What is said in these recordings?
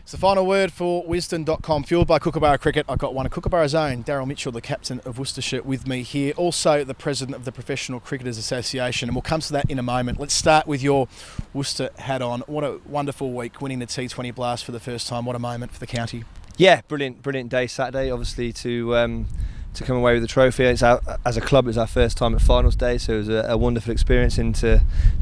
It's the final word for Wisdom.com, fueled by Kookaburra Cricket. I've got one of Kookaburra's own, Daryl Mitchell, the captain of Worcestershire, with me here. Also the president of the Professional Cricketers Association, and we'll come to that in a moment. Let's start with your Worcester hat on. What a wonderful week, winning the T20 Blast for the first time. What a moment for the county. Yeah, brilliant day Saturday, obviously, to come away with the trophy. As a club, it was our first time at finals day, so it was a wonderful experience, and to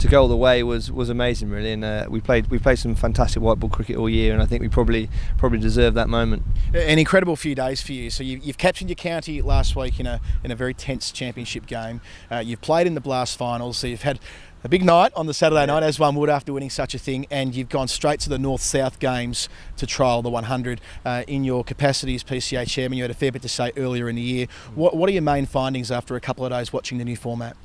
go all the way was amazing, really. And we played some fantastic white ball cricket all year, and I think we probably deserved that moment. An incredible few days for you. So you've captained your county last week in a very tense championship game. You've played in the Blast finals, so you've had a big night on the Saturday night, as one would after winning such a thing, and you've gone straight to the North-South games to trial the 100. In your capacity as PCA Chairman, you had a fair bit to say earlier in the year. What are your main findings after a couple of days watching the new format?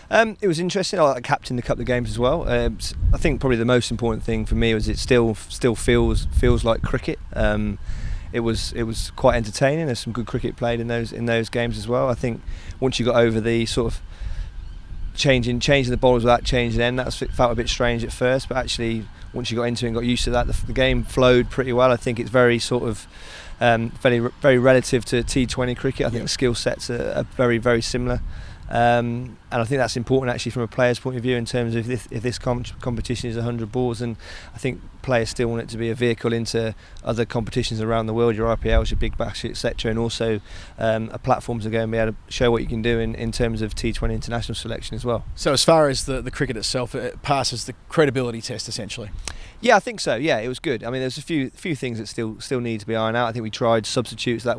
It was interesting. I captained a couple of games as well. I think probably the most important thing for me was it still feels like cricket. It was quite entertaining. There's some good cricket played in those games as well. I think once you got over the sort of changing the bowlers without changing end, that felt a bit strange at first, but actually once you got into it and got used to that, the game flowed pretty well. I think it's very sort of very relative to T20 cricket. I think the skill sets are very, very similar, and I think that's important actually from a player's point of view, in terms of if this competition is 100 balls, and I think players still want it to be a vehicle into other competitions around the world, your IPLs, your Big Bash, etc., and also a platform to go and be able to show what you can do in terms of T20 international selection as well. So as far as the cricket itself, it passes the credibility test essentially? Yeah, I think so. Yeah, it was good. I mean, there's a few things that still need to be ironed out. I think we tried substitutes, that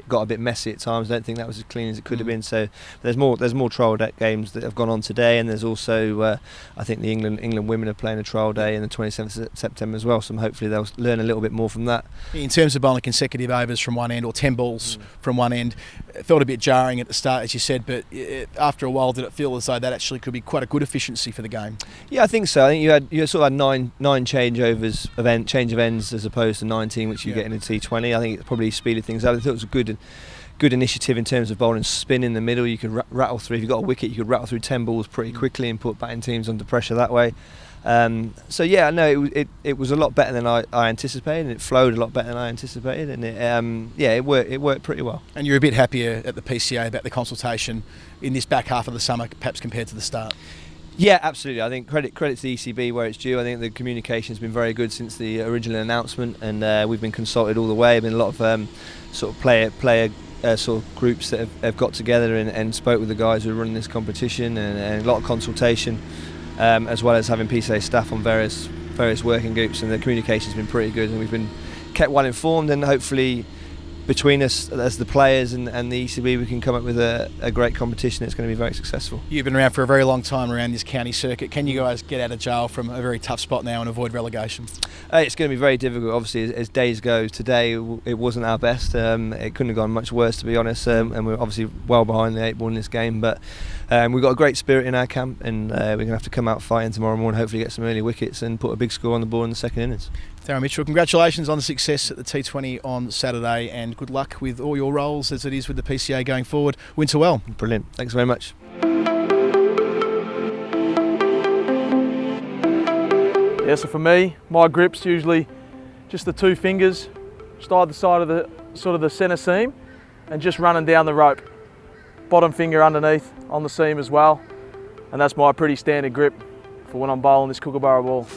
got a bit messy at times. I don't think that was as clean as it could have been. So there's more trial games that have gone on today, and there's also I think the England women are playing a trial day in the 27th of September as well. So hopefully they'll learn a little bit more from that. In terms of bowling consecutive overs from one end, or 10 balls from one end, it felt a bit jarring at the start, as you said, but after a while, did it feel as though that actually could be quite a good efficiency for the game? Yeah, I think so. I think you sort of had nine change of ends as opposed to 19, which you get in a T20. I think it probably speeded things up. I thought it was a good initiative in terms of bowling spin in the middle. You could rattle through, if you got a wicket, you could rattle through 10 balls pretty quickly and put batting teams under pressure that way. So yeah, no, it was a lot better than I anticipated, and it flowed a lot better than I anticipated, and it worked pretty well. And you're a bit happier at the PCA about the consultation in this back half of the summer, perhaps compared to the start? Yeah, absolutely. I think credit to the ECB where it's due. I think the communication's been very good since the original announcement, and we've been consulted all the way. There've been a lot of sort of player sort of groups that have got together and spoke with the guys who are running this competition, and a lot of consultation, as well as having PCA staff on various working groups, and the communication's been pretty good, and we've been kept well informed, and hopefully between us as the players and the ECB, we can come up with a great competition that's going to be very successful. You've been around for a very long time around this county circuit. Can you guys get out of jail from a very tough spot now and avoid relegation? It's going to be very difficult. Obviously, as days go, today it wasn't our best. It couldn't have gone much worse, to be honest, and we're obviously well behind the 8 ball in this game, but we've got a great spirit in our camp, and we're going to have to come out fighting tomorrow morning, hopefully get some early wickets and put a big score on the board in the second innings. Daryl Mitchell, congratulations on the success at the T20 on Saturday, and good luck with all your roles as it is with the PCA going forward. Winter well. Brilliant. Thanks very much. Yeah, so for me, my grip's usually just the 2 fingers, just either side of the centre seam, and just running down the rope. Bottom finger underneath on the seam as well, and that's my pretty standard grip for when I'm bowling this Kookaburra ball.